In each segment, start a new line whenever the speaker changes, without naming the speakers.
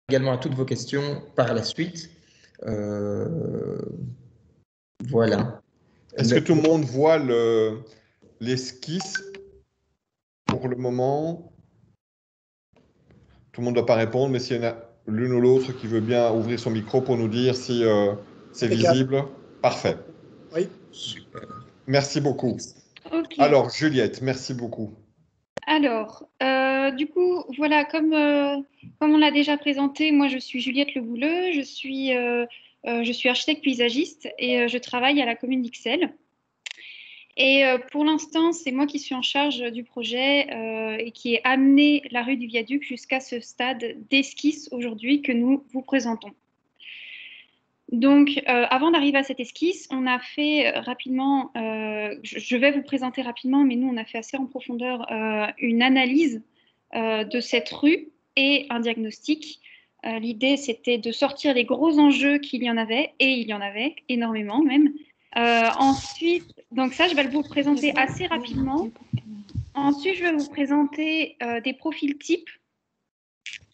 également à toutes vos questions par la suite. Voilà.
Est-ce que tout le monde voit l'esquisse pour le moment? Tout le monde ne doit pas répondre, mais s'il y en a l'une ou l'autre qui veut bien ouvrir son micro pour nous dire si c'est visible. Parfait.
Oui.
Super.
Merci beaucoup.
Okay.
Alors, Juliette, merci beaucoup.
Alors, du coup, voilà, comme on l'a déjà présenté, moi je suis Juliette Lebouleux, je suis architecte paysagiste et je travaille à la commune d'Ixelles. Et pour l'instant, c'est moi qui suis en charge du projet et qui ai amené la rue du Viaduc jusqu'à ce stade d'esquisse aujourd'hui que nous vous présentons. Donc, avant d'arriver à cette esquisse, on a fait rapidement, je vais vous présenter rapidement, mais nous, on a fait assez en profondeur une analyse de cette rue et un diagnostic. L'idée, c'était de sortir les gros enjeux qu'il y en avait, et il y en avait énormément même. Ensuite, donc ça, je vais vous présenter assez rapidement. Ensuite, je vais vous présenter des profils types.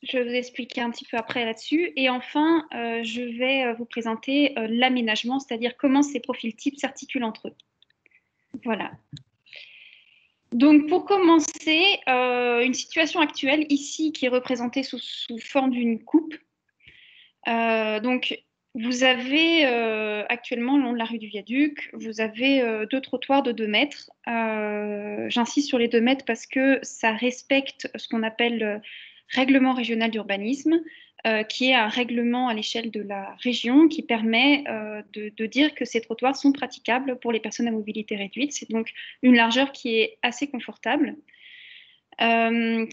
Je vais vous expliquer un petit peu après là-dessus. Et enfin, je vais vous présenter l'aménagement, c'est-à-dire comment ces profils types s'articulent entre eux. Voilà. Donc, pour commencer, une situation actuelle ici qui est représentée sous forme d'une coupe. Donc, vous avez actuellement, le long de la rue du Viaduc, vous avez 2 trottoirs de 2 mètres. J'insiste sur les 2 mètres parce que ça respecte ce qu'on appelle règlement régional d'urbanisme, qui est un règlement à l'échelle de la région qui permet de dire que ces trottoirs sont praticables pour les personnes à mobilité réduite. C'est donc une largeur qui est assez confortable,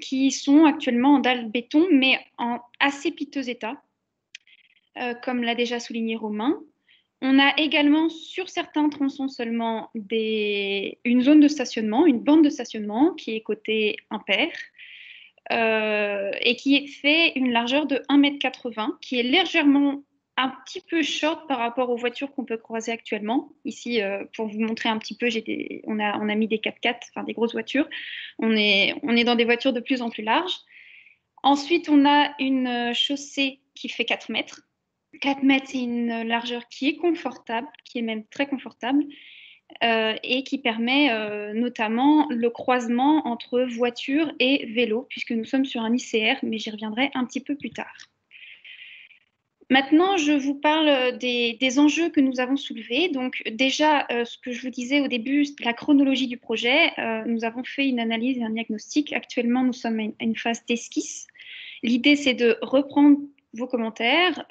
qui sont actuellement en dalle béton, mais en assez piteux état, comme l'a déjà souligné Romain. On a également sur certains tronçons seulement une zone de stationnement, une bande de stationnement qui est côté impair, et qui fait une largeur de 1,80 m, qui est légèrement un petit peu short par rapport aux voitures qu'on peut croiser actuellement. Ici, pour vous montrer un petit peu, on a mis des 4x4, enfin des grosses voitures. On est dans des voitures de plus en plus larges. Ensuite, on a une chaussée qui fait 4 mètres. 4 mètres, c'est une largeur qui est confortable, qui est même très confortable. Et qui permet notamment le croisement entre voiture et vélo, puisque nous sommes sur un ICR, mais j'y reviendrai un petit peu plus tard. Maintenant, je vous parle des enjeux que nous avons soulevés. Donc déjà, ce que je vous disais au début, la chronologie du projet, nous avons fait une analyse et un diagnostic. Actuellement, nous sommes à une phase d'esquisse. L'idée, c'est de reprendre vos commentaires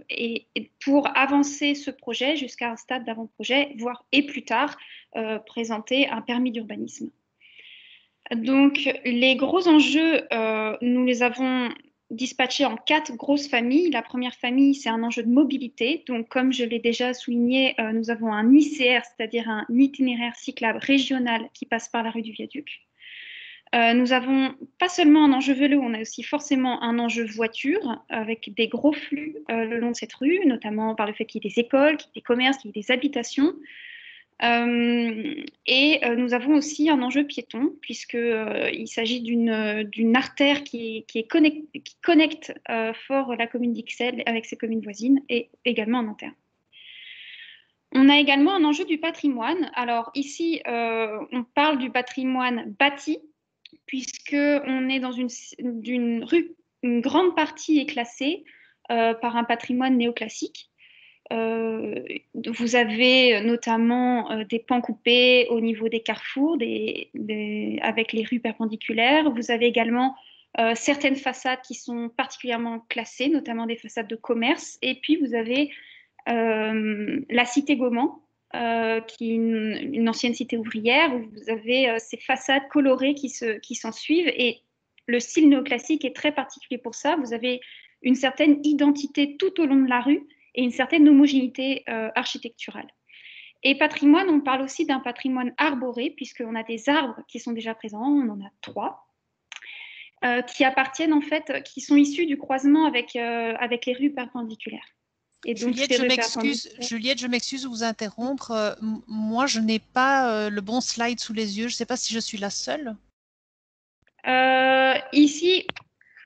et pour avancer ce projet jusqu'à un stade d'avant-projet, voire et plus tard, présenter un permis d'urbanisme. Donc, les gros enjeux, nous les avons dispatchés en 4 grosses familles. La première famille, c'est un enjeu de mobilité. Donc, comme je l'ai déjà souligné, nous avons un ICR, c'est-à-dire un itinéraire cyclable régional qui passe par la rue du Viaduc. Nous avons pas seulement un enjeu vélo, on a aussi forcément un enjeu voiture avec des gros flux le long de cette rue, notamment par le fait qu'il y ait des écoles, qu'il y ait des commerces, qu'il y ait des habitations. Nous avons aussi un enjeu piéton, puisqu'il s'agit d'une artère qui connecte fort la commune d'Ixelles avec ses communes voisines et également en interne. On a également un enjeu du patrimoine. Alors ici, on parle du patrimoine bâti, puisqu'on est dans une rue, une grande partie est classée par un patrimoine néoclassique. Vous avez notamment des pans coupés au niveau des carrefours, avec les rues perpendiculaires. Vous avez également certaines façades qui sont particulièrement classées, notamment des façades de commerce. Et puis, vous avez la cité Gauman, qui est une ancienne cité ouvrière, où vous avez ces façades colorées qui s'en suivent. Et le style néoclassique est très particulier pour ça. Vous avez une certaine identité tout au long de la rue et une certaine homogénéité architecturale. Et patrimoine, on parle aussi d'un patrimoine arboré, puisqu'on a des arbres qui sont déjà présents, on en a 3, qui appartiennent en fait, qui sont issus du croisement avec les rues perpendiculaires. Et donc,
Juliette, je m'excuse de vous interrompre. Moi, je n'ai pas le bon slide sous les yeux. Je ne sais pas si je suis la seule.
Ici,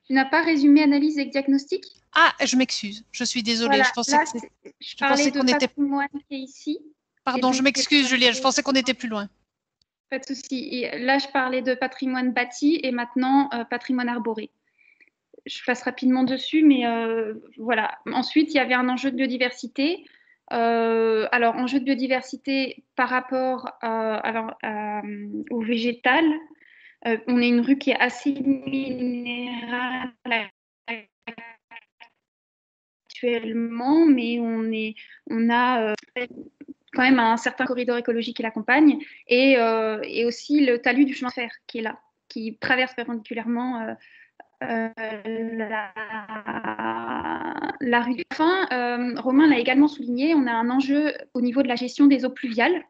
Tu n'as pas résumé analyse et diagnostic?
Ah, je m'excuse, je suis désolée.
Voilà,
Je pensais
là,
que
je
je
parlais
pensais
de
qu'on était.
patrimoine qui est ici.
Pardon,
donc,
je m'excuse, Juliette. Je pensais qu'on était plus loin.
Pas de souci. Et là, je parlais de patrimoine bâti et maintenant patrimoine arboré. Je passe rapidement dessus, mais voilà. Ensuite, il y avait un enjeu de biodiversité. Alors, enjeu de biodiversité par rapport au végétal. On est une rue qui est assez minérale actuellement, mais on a quand même un certain corridor écologique qui l'accompagne et aussi le talus du chemin de fer qui est là, qui traverse perpendiculairement la rue du Fin. Romain l'a également souligné, on a un enjeu au niveau de la gestion des eaux pluviales.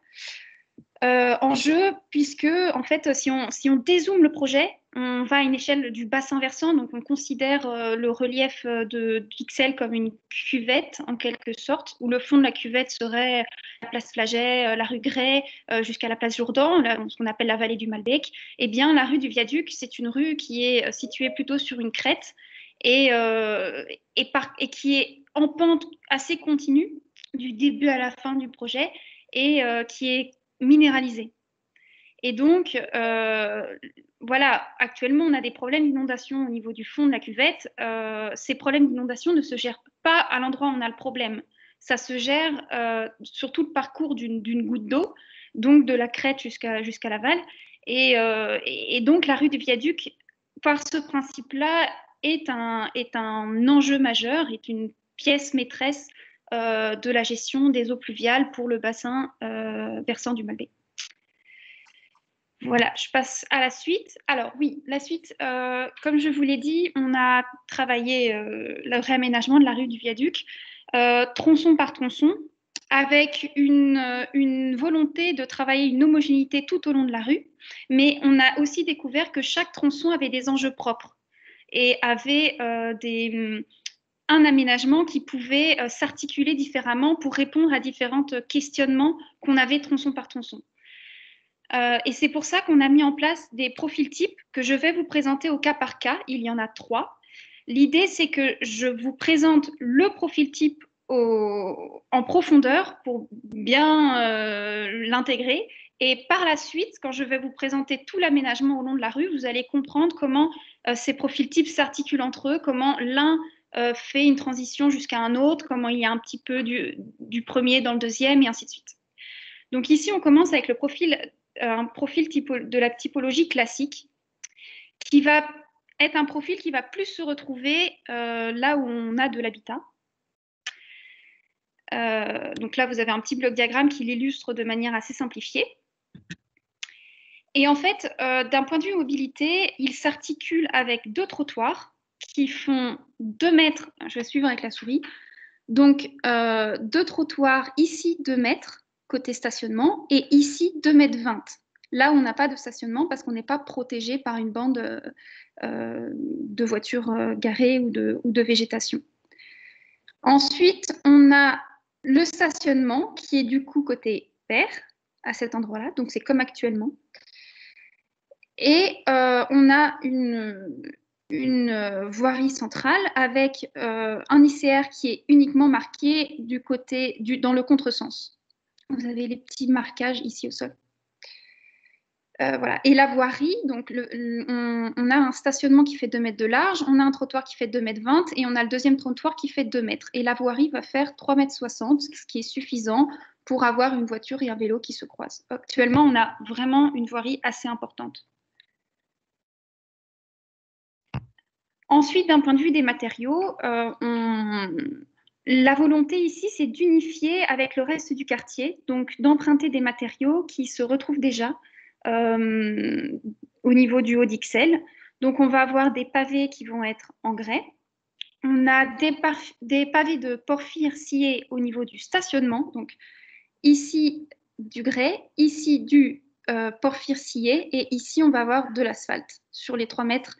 Enjeu, puisque en fait, si on dézoome le projet, on va à une échelle du bassin versant, donc on considère le relief d'Ixelles comme une cuvette en quelque sorte, où le fond de la cuvette serait la place Flaget, la rue Gray, jusqu'à la place Jourdan, là, ce qu'on appelle la vallée du Malbec. Eh bien, la rue du Viaduc, c'est une rue qui est située plutôt sur une crête et qui est en pente assez continue du début à la fin du projet et qui est minéralisée. Et donc, voilà, actuellement, on a des problèmes d'inondation au niveau du fond de la cuvette. Ces problèmes d'inondation ne se gèrent pas à l'endroit où on a le problème. Ça se gère sur tout le parcours d'une goutte d'eau, donc de la crête jusqu'à l'aval. Et donc, la rue du Viaduc, par ce principe-là, est un enjeu majeur, est une pièce maîtresse de la gestion des eaux pluviales pour le bassin versant du Malbec. Voilà, je passe à la suite. Alors oui, la suite, comme je vous l'ai dit, on a travaillé le réaménagement de la rue du Viaduc, tronçon par tronçon, avec une volonté de travailler une homogénéité tout au long de la rue, mais on a aussi découvert que chaque tronçon avait des enjeux propres et avait un aménagement qui pouvait s'articuler différemment pour répondre à différents questionnements qu'on avait tronçon par tronçon. Et c'est pour ça qu'on a mis en place des profils types que je vais vous présenter au cas par cas. Il y en a 3. L'idée, c'est que je vous présente le profil type en profondeur pour bien l'intégrer. Et par la suite, quand je vais vous présenter tout l'aménagement au long de la rue, vous allez comprendre comment ces profils types s'articulent entre eux, comment l'un fait une transition jusqu'à un autre, comment il y a un petit peu du premier dans le deuxième, et ainsi de suite. Donc ici, on commence avec un profil de la typologie classique, qui va être un profil qui va plus se retrouver là où on a de l'habitat. Donc là, vous avez un petit bloc diagramme qui l'illustre de manière assez simplifiée. Et en fait, d'un point de vue mobilité, il s'articule avec 2 trottoirs qui font 2 mètres. Je vais suivre avec la souris. Donc, 2 trottoirs, ici 2 mètres, côté stationnement, et ici 2,20 mètres. Là, on n'a pas de stationnement parce qu'on n'est pas protégé par une bande de voitures garées ou de végétation. Ensuite, on a le stationnement qui est du coup côté vert, à cet endroit-là, donc c'est comme actuellement. Et on a une voirie centrale avec un ICR qui est uniquement marqué du côté dans le contresens. Vous avez les petits marquages ici au sol. Voilà. Et la voirie, donc on a un stationnement qui fait 2 mètres de large, on a un trottoir qui fait 2,20 mètres et on a le deuxième trottoir qui fait 2 mètres. Et la voirie va faire 3,60 mètres, ce qui est suffisant pour avoir une voiture et un vélo qui se croisent. Actuellement, on a vraiment une voirie assez importante. Ensuite, d'un point de vue des matériaux, la volonté ici, c'est d'unifier avec le reste du quartier, donc d'emprunter des matériaux qui se retrouvent déjà au niveau du haut d'Ixelles. Donc, on va avoir des pavés qui vont être en grès. On a des pavés de porphyre scié au niveau du stationnement. Donc, ici, du grès, ici, du porphyre scié, et ici, on va avoir de l'asphalte sur les 3,60 mètres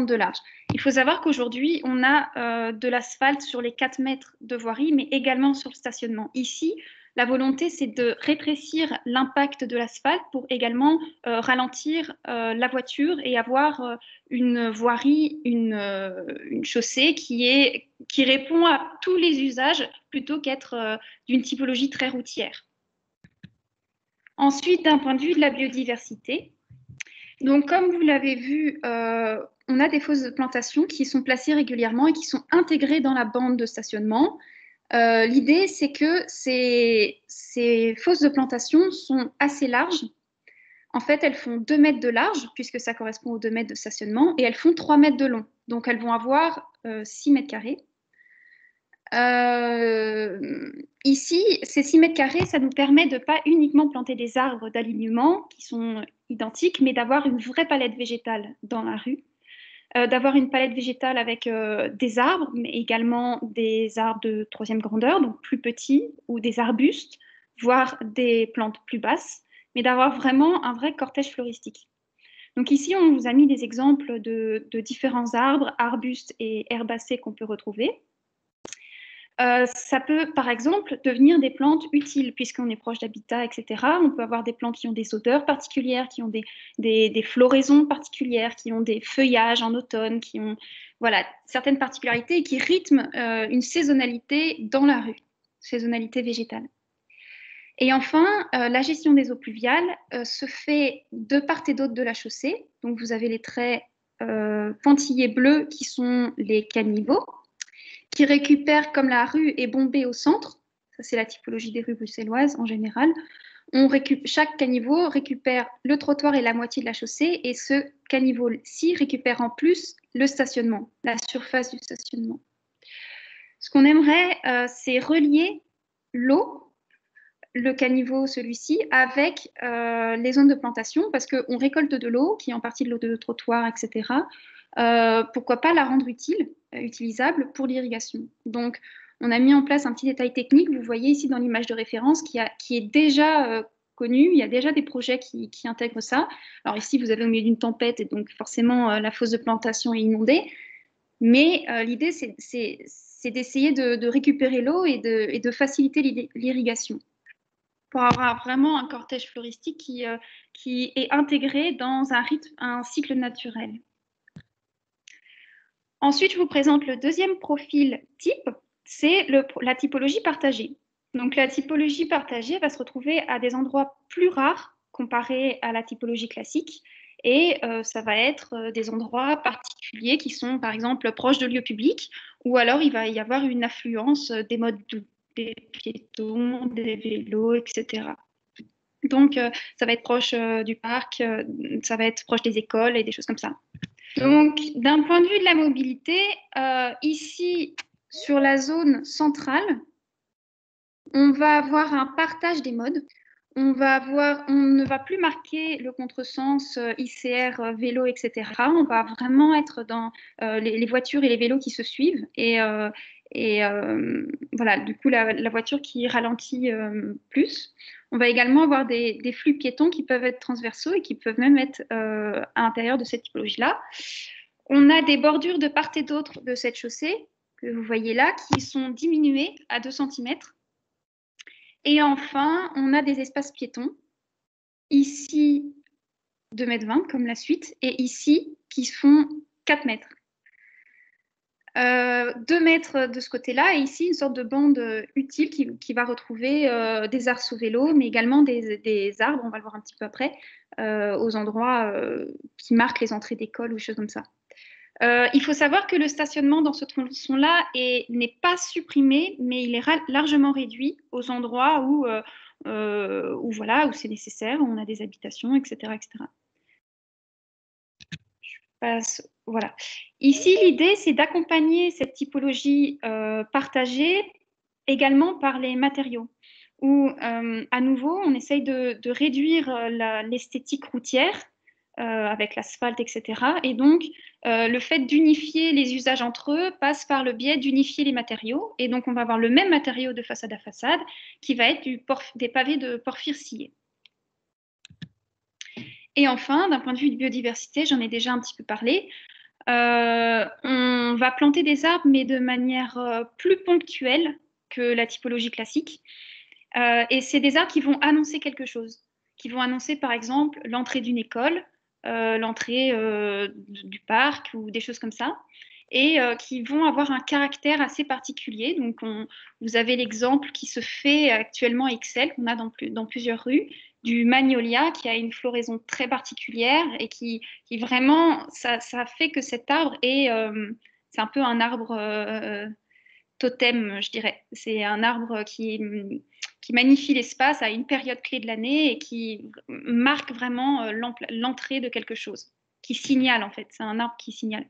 de large. Il faut savoir qu'aujourd'hui, on a de l'asphalte sur les 4 mètres de voirie, mais également sur le stationnement. Ici, La volonté, c'est de rétrécir l'impact de l'asphalte pour également ralentir la voiture et avoir une voirie, une chaussée qui répond à tous les usages plutôt qu'être d'une typologie très routière. Ensuite, d'un point de vue de la biodiversité, donc comme vous l'avez vu, on a des fosses de plantation qui sont placées régulièrement et qui sont intégrées dans la bande de stationnement. L'idée, c'est que ces fosses de plantation sont assez larges. En fait, elles font 2 mètres de large, puisque ça correspond aux 2 mètres de stationnement, et elles font 3 mètres de long. Donc, elles vont avoir 6 mètres carrés. Ici, ces 6 mètres carrés, ça nous permet de ne pas uniquement planter des arbres d'alignement qui sont identiques, mais d'avoir une vraie palette végétale dans la rue. D'avoir une palette végétale avec des arbres, mais également des arbres de 3e grandeur, donc plus petits, ou des arbustes, voire des plantes plus basses, mais d'avoir vraiment un vrai cortège floristique. Donc ici, on vous a mis des exemples de différents arbres, arbustes et herbacées qu'on peut retrouver. Ça peut, par exemple, devenir des plantes utiles, puisqu'on est proche d'habitats, etc. On peut avoir des plantes qui ont des odeurs particulières, qui ont des floraisons particulières, qui ont des feuillages en automne, qui ont certaines particularités et qui rythment une saisonnalité dans la rue, saisonnalité végétale. Et enfin, la gestion des eaux pluviales se fait de part et d'autre de la chaussée. Donc, vous avez les traits pointillés bleus qui sont les caniveaux, qui récupèrent, comme la rue est bombée au centre, ça c'est la typologie des rues bruxelloises en général, chaque caniveau récupère le trottoir et la moitié de la chaussée, et ce caniveau-ci récupère en plus le stationnement, la surface du stationnement. Ce qu'on aimerait, c'est relier l'eau, le caniveau, celui-ci, avec les zones de plantation, parce qu'on récolte de l'eau, qui est en partie de l'eau de trottoir, etc. Pourquoi pas la rendre utilisable pour l'irrigation. Donc, on a mis en place un petit détail technique, vous voyez ici dans l'image de référence, qui est déjà connu, il y a déjà des projets qui intègrent ça. Alors ici, vous avez au milieu d'une tempête, et donc forcément, la fosse de plantation est inondée, mais l'idée, c'est d'essayer de récupérer l'eau et de faciliter l'irrigation, pour avoir vraiment un cortège floristique qui est intégré dans un cycle naturel. Ensuite, je vous présente le deuxième profil type, c'est la typologie partagée. Donc, la typologie partagée va se retrouver à des endroits plus rares comparé à la typologie classique, et ça va être des endroits particuliers qui sont, par exemple, proches de lieux publics, ou alors il va y avoir une affluence des modes doux, des piétons, des vélos, etc. Donc, ça va être proche du parc, ça va être proche des écoles et des choses comme ça. Donc, d'un point de vue de la mobilité, ici, sur la zone centrale, on va avoir un partage des modes. On ne va plus marquer le contresens ICR, vélo, etc. On va vraiment être dans les voitures et les vélos qui se suivent. Et voilà, du coup, la voiture qui ralentit plus. On va également avoir des flux piétons qui peuvent être transversaux et qui peuvent même être à l'intérieur de cette typologie-là. On a des bordures de part et d'autre de cette chaussée, que vous voyez là, qui sont diminuées à 2 cm. Et enfin, on a des espaces piétons, ici 2,20 m comme la suite, et ici qui font 4 mètres. 2 mètres de ce côté-là, et ici une sorte de bande utile qui va retrouver des arts sous vélo, mais également des arbres, on va le voir un petit peu après, aux endroits qui marquent les entrées d'école ou des choses comme ça. Il faut savoir que le stationnement dans ce tronçon-là n'est pas supprimé, mais il est largement réduit aux endroits où c'est nécessaire, où on a des habitations, etc. etc. Voilà. Ici, l'idée, c'est d'accompagner cette typologie partagée également par les matériaux, où, à nouveau, on essaye de réduire l'esthétique routière avec l'asphalte, etc. Et donc, le fait d'unifier les usages entre eux passe par le biais d'unifier les matériaux. Et donc, on va avoir le même matériau de façade à façade qui va être des pavés de porphyre scié. Et enfin, d'un point de vue de biodiversité, j'en ai déjà un petit peu parlé, on va planter des arbres, mais de manière plus ponctuelle que la typologie classique. Et c'est des arbres qui vont annoncer quelque chose, qui vont annoncer par exemple l'entrée d'une école, l'entrée du parc ou des choses comme ça, et qui vont avoir un caractère assez particulier. Donc, vous avez l'exemple qui se fait actuellement à Ixelles, qu'on a dans plusieurs rues, du magnolia qui a une floraison très particulière et qui vraiment, ça fait que cet arbre c'est un peu un arbre totem, je dirais. C'est un arbre qui magnifie l'espace à une période clé de l'année et qui marque vraiment l'entrée de quelque chose, qui signale en fait. C'est un arbre qui signale.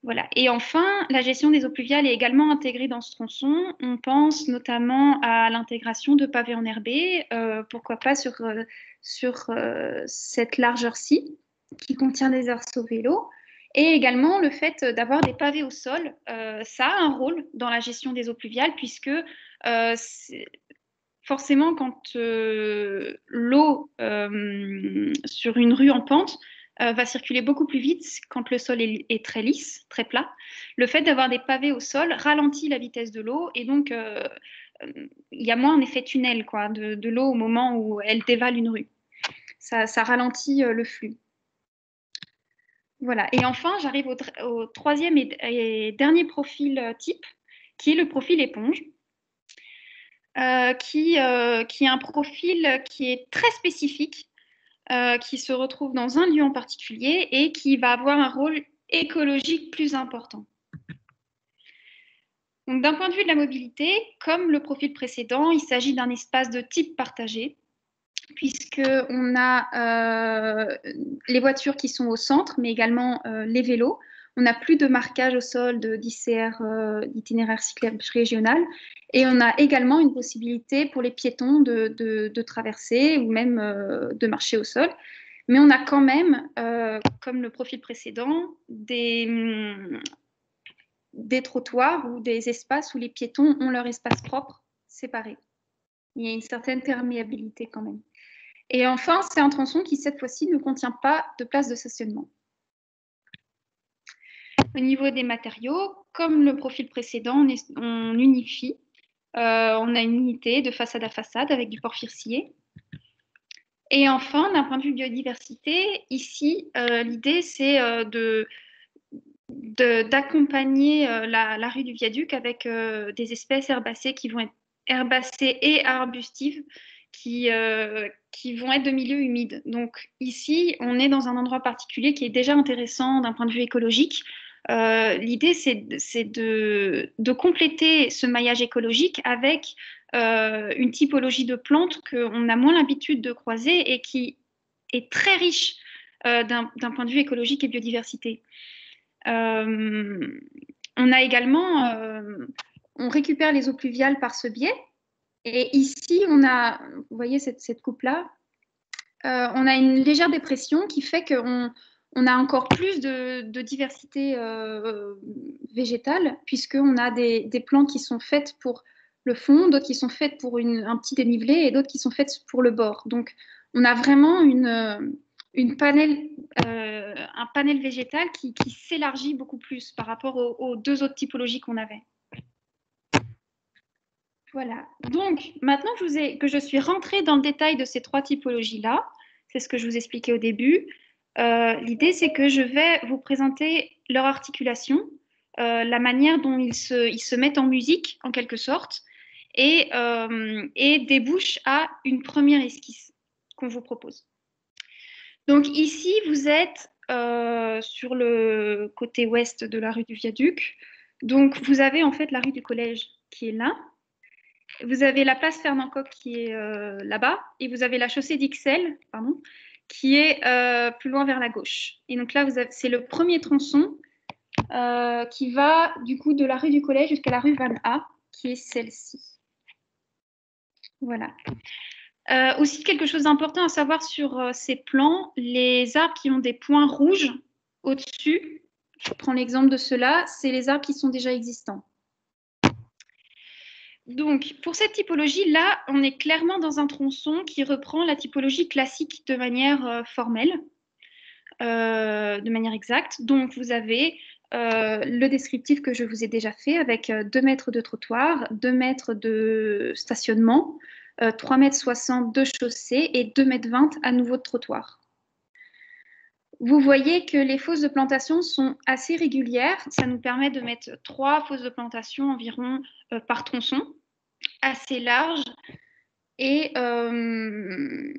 Voilà. Et enfin, la gestion des eaux pluviales est également intégrée dans ce tronçon. On pense notamment à l'intégration de pavés enherbés, pourquoi pas sur cette largeur-ci, qui contient des arceaux vélos. Et également le fait d'avoir des pavés au sol, ça a un rôle dans la gestion des eaux pluviales, puisque forcément, quand l'eau sur une rue en pente va circuler beaucoup plus vite quand le sol est très lisse, très plat. Le fait d'avoir des pavés au sol ralentit la vitesse de l'eau et donc il y a moins un effet tunnel quoi, de l'eau au moment où elle dévale une rue. Ça ralentit le flux. Voilà. Et enfin, j'arrive au troisième et dernier profil type, qui est le profil éponge. Qui est un profil qui est très spécifique, qui se retrouve dans un lieu en particulier et qui va avoir un rôle écologique plus important. Donc, d'un point de vue de la mobilité, comme le profil précédent, il s'agit d'un espace de type partagé, puisqu'on a les voitures qui sont au centre, mais également les vélos. On n'a plus de marquage au sol d'itinéraire cyclable régional. Et on a également une possibilité pour les piétons de traverser ou même de marcher au sol. Mais on a quand même, comme le profil précédent, des trottoirs ou des espaces où les piétons ont leur espace propre séparé. Il y a une certaine perméabilité quand même. Et enfin, c'est un tronçon qui, cette fois-ci, ne contient pas de place de stationnement. Au niveau des matériaux, comme le profil précédent, on unifie. On a une unité de façade à façade avec du porphyre scié. Et enfin, d'un point de vue biodiversité, ici, l'idée, c'est d'accompagner la rue du Viaduc avec des espèces herbacées qui vont être herbacées et arbustives qui vont être de milieux humides. Donc ici, on est dans un endroit particulier qui est déjà intéressant d'un point de vue écologique. L'idée, c'est de compléter ce maillage écologique avec une typologie de plantes qu'on a moins l'habitude de croiser et qui est très riche d'un point de vue écologique et biodiversité. On a également, on récupère les eaux pluviales par ce biais. Et ici, on a, vous voyez cette coupe-là, on a une légère dépression qui fait qu'on a encore plus de diversité végétale, puisqu'on a des plantes qui sont faites pour le fond, d'autres qui sont faites pour un petit dénivelé et d'autres qui sont faites pour le bord. Donc, on a vraiment un panel végétal qui s'élargit beaucoup plus par rapport aux deux autres typologies qu'on avait. Voilà. Donc, maintenant que je suis rentrée dans le détail de ces trois typologies-là, c'est ce que je vous expliquais au début, l'idée, c'est que je vais vous présenter leur articulation, la manière dont ils se mettent en musique, en quelque sorte, et débouche à une première esquisse qu'on vous propose. Donc ici, vous êtes sur le côté ouest de la rue du Viaduc. Donc, vous avez en fait la rue du Collège qui est là. Vous avez la place Fernand-Coq qui est là-bas. Et vous avez la chaussée d'Ixelles, qui est plus loin vers la gauche. Et donc là, c'est le premier tronçon qui va du coup de la rue du Collège jusqu'à la rue Van A, qui est celle-ci. Voilà. Aussi, quelque chose d'important à savoir sur ces plans, les arbres qui ont des points rouges au-dessus, je prends l'exemple de ceux-là, c'est les arbres qui sont déjà existants. Donc, pour cette typologie-là, on est clairement dans un tronçon qui reprend la typologie classique de manière formelle, de manière exacte. Donc, vous avez le descriptif que je vous ai déjà fait avec 2 mètres de trottoir, 2 mètres de stationnement, 3,60 m de chaussée et 2,20 m à nouveau de trottoir. Vous voyez que les fosses de plantation sont assez régulières. Ça nous permet de mettre 3 fosses de plantation environ par tronçon, assez larges. Et on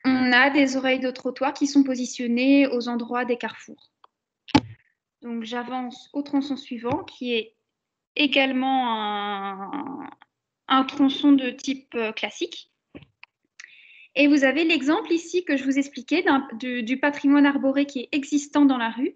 a des oreilles de trottoir qui sont positionnées aux endroits des carrefours. Donc j'avance au tronçon suivant qui est également un tronçon de type classique. Et vous avez l'exemple ici que je vous expliquais du patrimoine arboré qui est existant dans la rue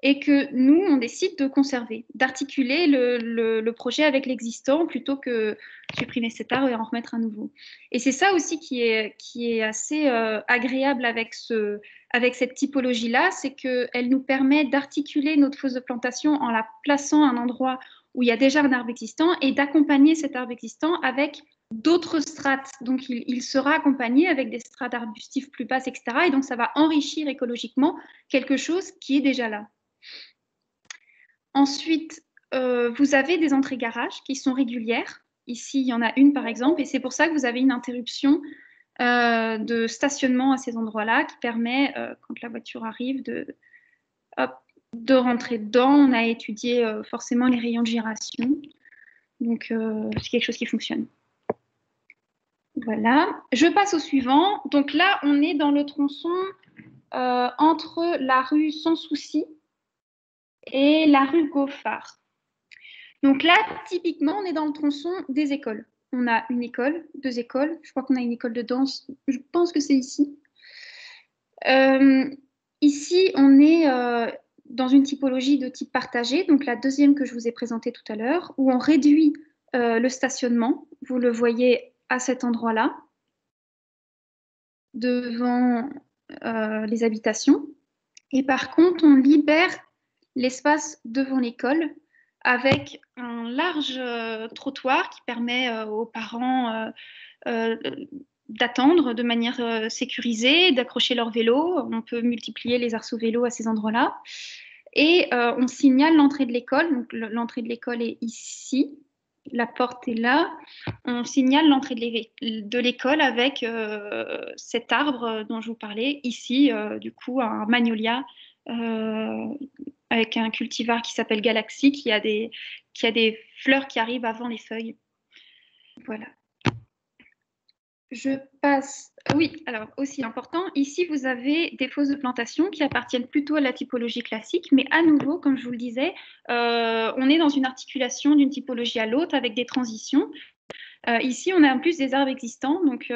et que nous, on décide de conserver, d'articuler le projet avec l'existant plutôt que supprimer cet arbre et en remettre un nouveau. Et c'est ça aussi qui est assez agréable avec cette typologie-là, c'est qu'elle nous permet d'articuler notre fosse de plantation en la plaçant à un endroit où il y a déjà un arbre existant et d'accompagner cet arbre existant avec d'autres strates. Donc, il sera accompagné avec des strates arbustifs plus basses, etc. Et donc, ça va enrichir écologiquement quelque chose qui est déjà là. Ensuite, vous avez des entrées garages qui sont régulières. Ici, il y en a une, par exemple, et c'est pour ça que vous avez une interruption de stationnement à ces endroits-là qui permet, quand la voiture arrive, de rentrer dedans. On a étudié forcément les rayons de giration. Donc, c'est quelque chose qui fonctionne. Voilà, je passe au suivant. Donc là, on est dans le tronçon entre la rue Sans Souci et la rue Gauffard. Donc là, typiquement, on est dans le tronçon des écoles. On a une école, 2 écoles. Je crois qu'on a une école de danse. Je pense que c'est ici. Ici, on est dans une typologie de type partagé, donc la deuxième que je vous ai présentée tout à l'heure, où on réduit le stationnement. Vous le voyez à cet endroit-là, devant les habitations. Et par contre, on libère l'espace devant l'école avec un large trottoir qui permet aux parents d'attendre de manière sécurisée, d'accrocher leur vélo. On peut multiplier les arceaux vélos à ces endroits-là. Et on signale l'entrée de l'école. Donc l'entrée de l'école est ici. La porte est là. On signale l'entrée de l'école avec cet arbre dont je vous parlais. Ici, du coup, un magnolia avec un cultivar qui s'appelle Galaxy, qui a des fleurs qui arrivent avant les feuilles. Voilà. Je passe. Oui, alors aussi important, ici vous avez des fosses de plantation qui appartiennent plutôt à la typologie classique, mais à nouveau, comme je vous le disais, on est dans une articulation d'une typologie à l'autre avec des transitions. Ici, on a en plus des arbres existants, donc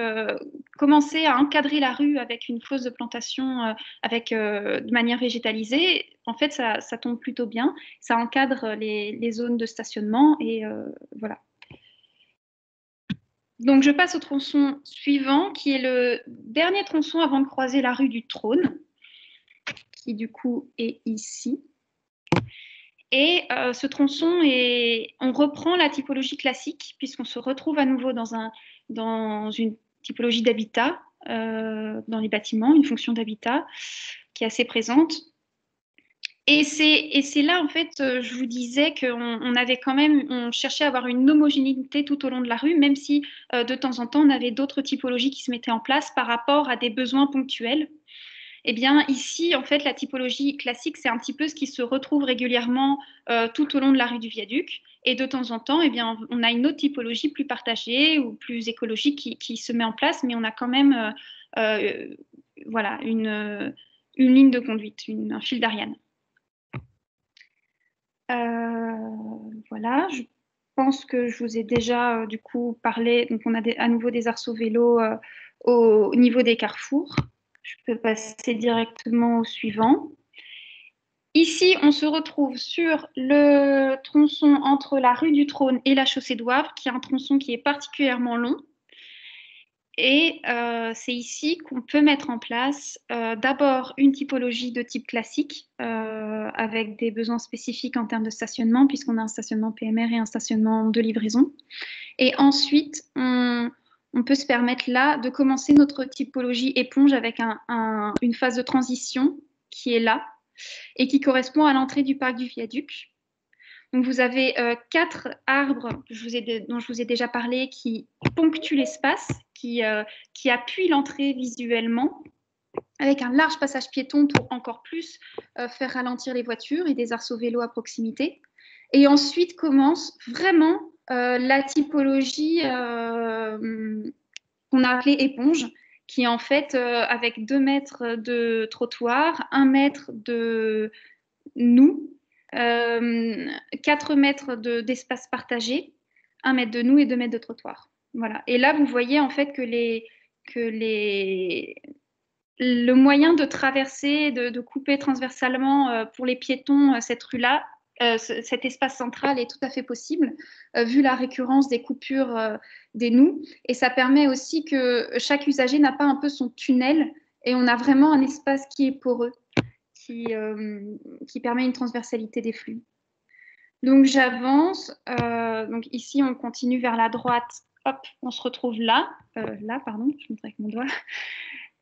commencer à encadrer la rue avec une fosse de plantation de manière végétalisée, en fait, ça tombe plutôt bien. Ça encadre les zones de stationnement et voilà. Donc, je passe au tronçon suivant, qui est le dernier tronçon avant de croiser la rue du Trône, qui du coup est ici. Et ce tronçon, on reprend la typologie classique, puisqu'on se retrouve à nouveau dans une typologie d'habitat, dans les bâtiments, une fonction d'habitat qui est assez présente. Et c'est là, en fait, je vous disais qu'on avait quand même, on cherchait à avoir une homogénéité tout au long de la rue, même si de temps en temps, on avait d'autres typologies qui se mettaient en place par rapport à des besoins ponctuels. Eh bien, ici, en fait, la typologie classique, c'est un petit peu ce qui se retrouve régulièrement tout au long de la rue du Viaduc. Et de temps en temps, eh bien, on a une autre typologie plus partagée ou plus écologique qui se met en place, mais on a quand même voilà, une ligne de conduite, un fil d'Ariane. Voilà, je pense que je vous ai déjà du coup parlé. Donc, on a à nouveau des arceaux vélos au niveau des carrefours. Je peux passer directement au suivant. Ici, on se retrouve sur le tronçon entre la rue du Trône et la chaussée d'Ouavre, qui est un tronçon qui est particulièrement long. Et c'est ici qu'on peut mettre en place d'abord une typologie de type classique avec des besoins spécifiques en termes de stationnement, puisqu'on a un stationnement PMR et un stationnement de livraison. Et ensuite, on peut se permettre là de commencer notre typologie éponge avec une phase de transition qui est là. et qui correspond à l'entrée du parc du Viaduc. Donc vous avez 4 arbres dont je vous ai déjà parlé qui ponctuent l'espace, qui appuient l'entrée visuellement, avec un large passage piéton pour encore plus faire ralentir les voitures et des arceaux vélos à proximité. Et ensuite commence vraiment la typologie qu'on a appelée éponge, qui est en fait avec 2 mètres de trottoir, 1 mètre de nous, 4 mètres d'espace partagé, 1 mètre de nous et 2 mètres de trottoir. Voilà. Et là, vous voyez en fait que le moyen de traverser, de couper transversalement pour les piétons cette rue-là, cet espace central est tout à fait possible, vu la récurrence des coupures des nous. Et ça permet aussi que chaque usager n'a pas un peu son tunnel, et on a vraiment un espace qui est poreux, qui permet une transversalité des flux. Donc j'avance. Donc ici, on continue vers la droite. Hop, on se retrouve là. Pardon, je montre avec mon doigt.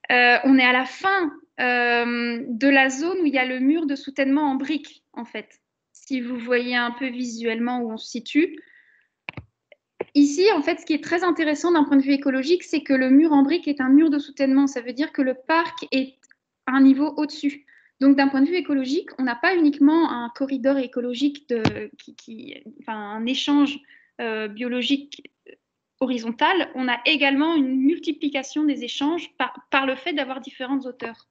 On est à la fin de la zone où il y a le mur de soutènement en briques, en fait. Si vous voyez un peu visuellement où on se situe. Ici, en fait, ce qui est très intéressant d'un point de vue écologique, c'est que le mur en briques est un mur de soutènement. Ça veut dire que le parc est à un niveau au-dessus. Donc, d'un point de vue écologique, on n'a pas uniquement un corridor écologique, un échange biologique horizontal, on a également une multiplication des échanges par le fait d'avoir différentes hauteurs.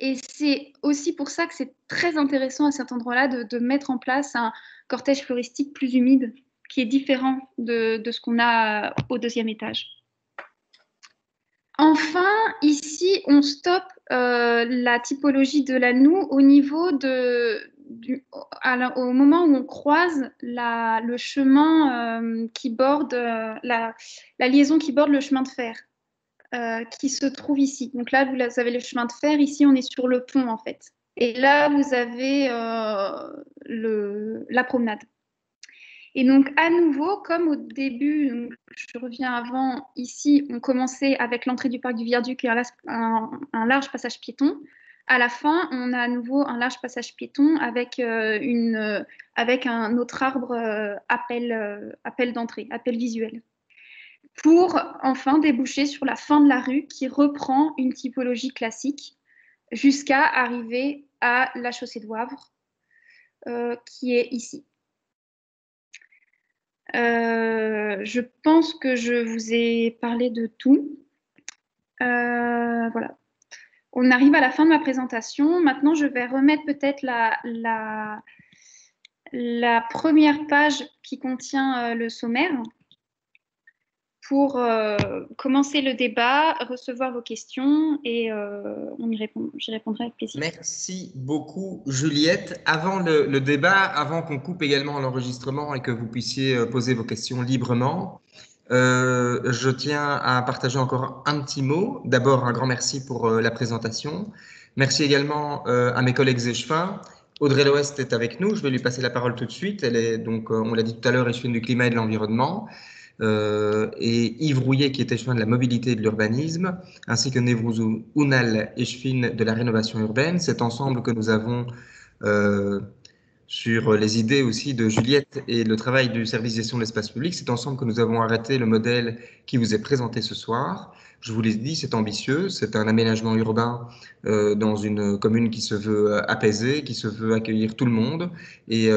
Et c'est aussi pour ça que c'est très intéressant à cet endroit-là de mettre en place un cortège floristique plus humide, qui est différent de ce qu'on a au 2e étage. Enfin, ici, on stoppe la typologie de la noue au niveau au moment où on croise le chemin qui borde, la liaison qui borde le chemin de fer, qui se trouve ici. Donc là, vous avez le chemin de fer. Ici, on est sur le pont, en fait. Et là, vous avez la promenade. Et donc, à nouveau, comme au début, donc, je reviens avant, ici, on commençait avec l'entrée du parc du Viaduc et un large passage piéton. À la fin, on a à nouveau un large passage piéton avec un autre arbre appel d'entrée, appel visuel, pour enfin déboucher sur la fin de la rue qui reprend une typologie classique jusqu'à arriver à la chaussée de Wavre, qui est ici. Je pense que je vous ai parlé de tout. Voilà. On arrive à la fin de ma présentation. Maintenant, je vais remettre peut-être la première page qui contient le sommaire pour commencer le débat, recevoir vos questions et j'y répondrai avec plaisir.
Merci beaucoup, Juliette. Avant le débat, avant qu'on coupe également l'enregistrement et que vous puissiez poser vos questions librement, je tiens à partager encore un petit mot. D'abord, un grand merci pour la présentation. Merci également à mes collègues échevins. Audrey Loest est avec nous. Je vais lui passer la parole tout de suite. Elle est donc, on l'a dit tout à l'heure, échevine du climat et de l'environnement. Et Yves Rouillet, qui est échevin de la mobilité et de l'urbanisme, ainsi que Nevrouzou Ounal, échevine de la rénovation urbaine. C'est ensemble que nous avons, sur les idées aussi de Juliette et le travail du service de gestion de l'espace public, c'est ensemble que nous avons arrêté le modèle qui vous est présenté ce soir. Je vous l'ai dit, c'est ambitieux, c'est un aménagement urbain dans une commune qui se veut apaisée, qui se veut accueillir tout le monde et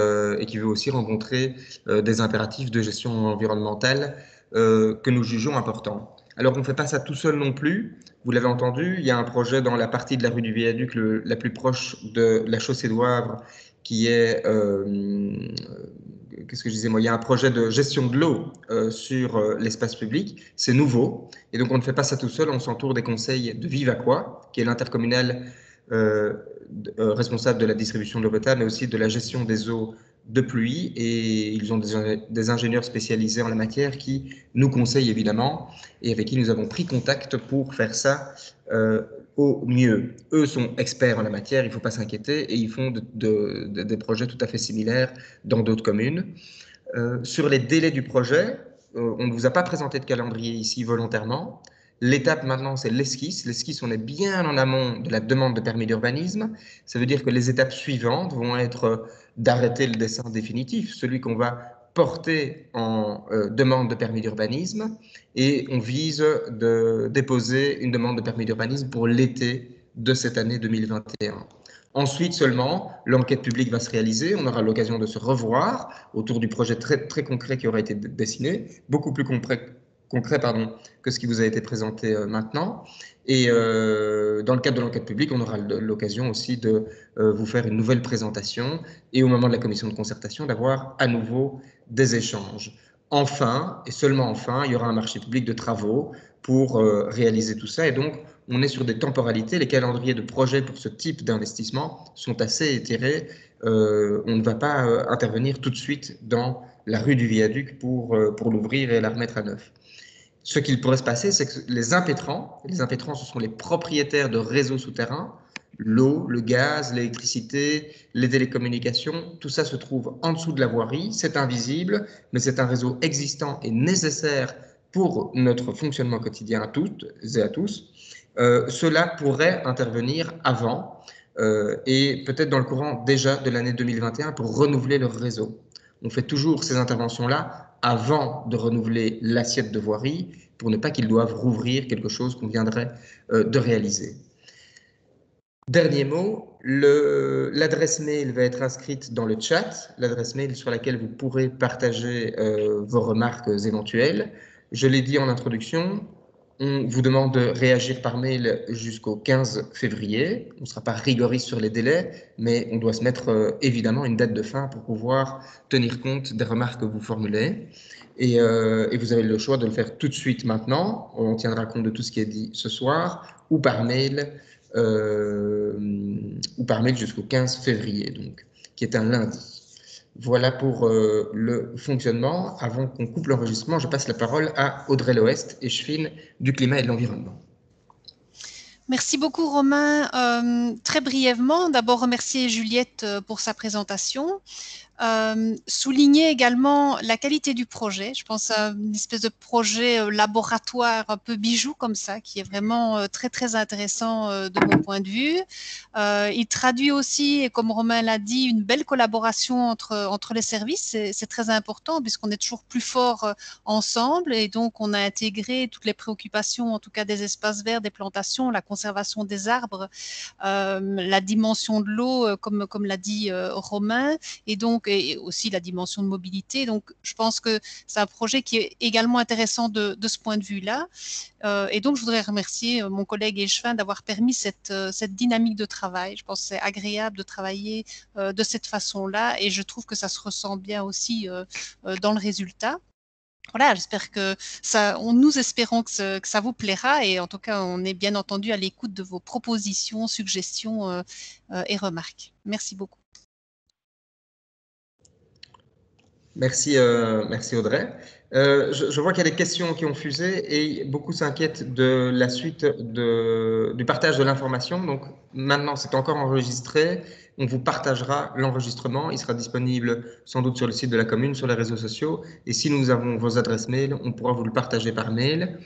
qui veut aussi rencontrer des impératifs de gestion environnementale que nous jugeons importants. Alors, on ne fait pas ça tout seul non plus. Vous l'avez entendu, il y a un projet dans la partie de la rue du Viaduc la plus proche de la chaussée de Wavre qui est, qu'est-ce que je disais moi, il y a un projet de gestion de l'eau sur l'espace public, c'est nouveau, et donc on ne fait pas ça tout seul, on s'entoure des conseils de Vivaqua, qui est l'intercommunal responsable de la distribution de l'eau potable, mais aussi de la gestion des eaux de pluie, et ils ont des ingénieurs spécialisés en la matière qui nous conseillent évidemment, et avec qui nous avons pris contact pour faire ça au mieux. Eux sont experts en la matière, il ne faut pas s'inquiéter, et ils font des projets tout à fait similaires dans d'autres communes. Sur les délais du projet, on ne vous a pas présenté de calendrier ici volontairement, L'étape maintenant, c'est l'esquisse. L'esquisse, on est bien en amont de la demande de permis d'urbanisme. Ça veut dire que les étapes suivantes vont être d'arrêter le dessin définitif, celui qu'on va porter en demande de permis d'urbanisme, et on vise de déposer une demande de permis d'urbanisme pour l'été de cette année 2021. Ensuite seulement, l'enquête publique va se réaliser, on aura l'occasion de se revoir autour du projet très, très concret qui aura été dessiné, beaucoup plus concret que ce qui vous a été présenté maintenant. Et dans le cadre de l'enquête publique, on aura l'occasion aussi de vous faire une nouvelle présentation et au moment de la commission de concertation, d'avoir à nouveau des échanges. Enfin, et seulement enfin, il y aura un marché public de travaux pour réaliser tout ça. Et donc, on est sur des temporalités. Les calendriers de projets pour ce type d'investissement sont assez étirés. On ne va pas intervenir tout de suite dans la rue du Viaduc pour l'ouvrir et la remettre à neuf. Ce qu'il pourrait se passer, c'est que les impétrants, ce sont les propriétaires de réseaux souterrains, l'eau, le gaz, l'électricité, les télécommunications, tout ça se trouve en dessous de la voirie, c'est invisible, mais c'est un réseau existant et nécessaire pour notre fonctionnement quotidien à toutes et à tous. Cela pourrait intervenir avant et peut-être dans le courant déjà de l'année 2021 pour renouveler leur réseau. On fait toujours ces interventions-là avant de renouveler l'assiette de voirie pour ne pas qu'ils doivent rouvrir quelque chose qu'on viendrait de réaliser. Dernier mot, l'adresse mail va être inscrite dans le chat, l'adresse mail sur laquelle vous pourrez partager vos remarques éventuelles. Je l'ai dit en introduction, on vous demande de réagir par mail jusqu'au 15 février. On ne sera pas rigoriste sur les délais, mais on doit se mettre évidemment une date de fin pour pouvoir tenir compte des remarques que vous formulez. Et vous avez le choix de le faire tout de suite maintenant. On tiendra compte de tout ce qui est dit ce soir ou par mail jusqu'au 15 février, donc, qui est un lundi. Voilà pour le fonctionnement. Avant qu'on coupe l'enregistrement, je passe la parole à Audrey Loest, échevine du climat et de l'environnement.
Merci beaucoup Romain. Très brièvement, d'abord remercier Juliette pour sa présentation. Souligner également la qualité du projet. Je pense à une espèce de projet laboratoire un peu bijou comme ça, qui est vraiment très très intéressant de mon point de vue. Il traduit aussi, et comme Romain l'a dit, une belle collaboration entre les services. C'est très important puisqu'on est toujours plus fort ensemble et donc on a intégré toutes les préoccupations, en tout cas des espaces verts, des plantations, la conservation des arbres, la dimension de l'eau, comme l'a dit Romain, et donc et aussi la dimension de mobilité. Donc, je pense que c'est un projet qui est également intéressant de ce point de vue-là. Et donc, je voudrais remercier mon collègue échevin d'avoir permis cette dynamique de travail. Je pense que c'est agréable de travailler de cette façon-là et je trouve que ça se ressent bien aussi dans le résultat. Voilà, j'espère que nous espérons que ça vous plaira et en tout cas, on est bien entendu à l'écoute de vos propositions, suggestions et remarques. Merci beaucoup.
Merci, merci Audrey. Je vois qu'il y a des questions qui ont fusé et beaucoup s'inquiètent de la suite du partage de l'information. Donc maintenant, c'est encore enregistré. On vous partagera l'enregistrement. Il sera disponible sans doute sur le site de la commune, sur les réseaux sociaux. Et si nous avons vos adresses mail, on pourra vous le partager par mail.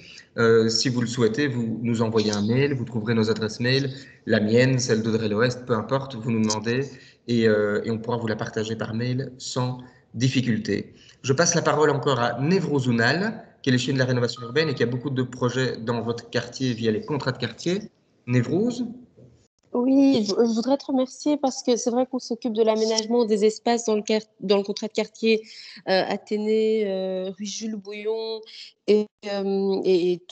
Si vous le souhaitez, vous nous envoyez un mail. Vous trouverez nos adresses mail, la mienne, celle d'Audrey Loest, peu importe. Vous nous demandez et on pourra vous la partager par mail sans difficultés. Je passe la parole encore à Nevrozounal, qui est l'échelle de la rénovation urbaine et qui a beaucoup de projets dans votre quartier via les contrats de quartier. Nevroz?
Oui, je voudrais te remercier parce que c'est vrai qu'on s'occupe de l'aménagement des espaces dans le contrat de quartier Athénée, rue Jules Bouillon et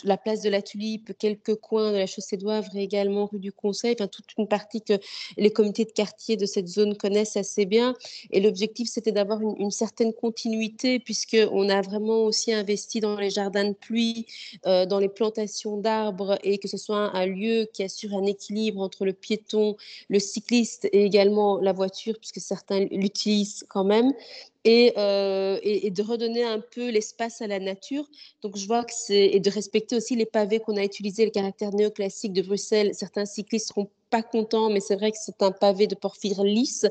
la place de la Tulipe, quelques coins de la chaussée d'Ouavre et également rue du Conseil, enfin toute une partie que les comités de quartier de cette zone connaissent assez bien. Et l'objectif, c'était d'avoir une certaine continuité puisqu'on a vraiment aussi investi dans les jardins de pluie, dans les plantations d'arbres et que ce soit un lieu qui assure un équilibre entre le piéton, le cycliste et également la voiture, puisque certains l'utilisent quand même, et de redonner un peu l'espace à la nature. Donc, je vois que et de respecter aussi les pavés qu'on a utilisés, le caractère néoclassique de Bruxelles. Certains cyclistes seront pas contents, mais c'est vrai que c'est un pavé de porphyre lisse.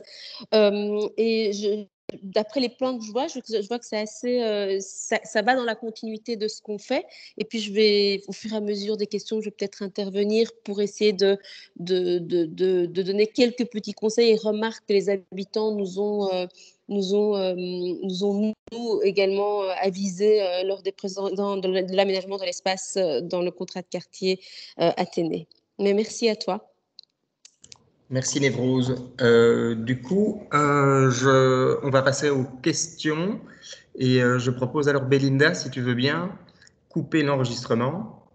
Et d'après les plans que je vois que c'est assez, ça va dans la continuité de ce qu'on fait. Et puis, je vais, au fur et à mesure des questions, je vais peut-être intervenir pour essayer de donner quelques petits conseils et remarques que les habitants nous ont nous également avisés lors des de l'aménagement de l'espace dans le contrat de quartier Athénée. Mais merci à toi.
Merci Névrose. Du coup, on va passer aux questions et je propose alors Belinda, si tu veux bien, couper l'enregistrement.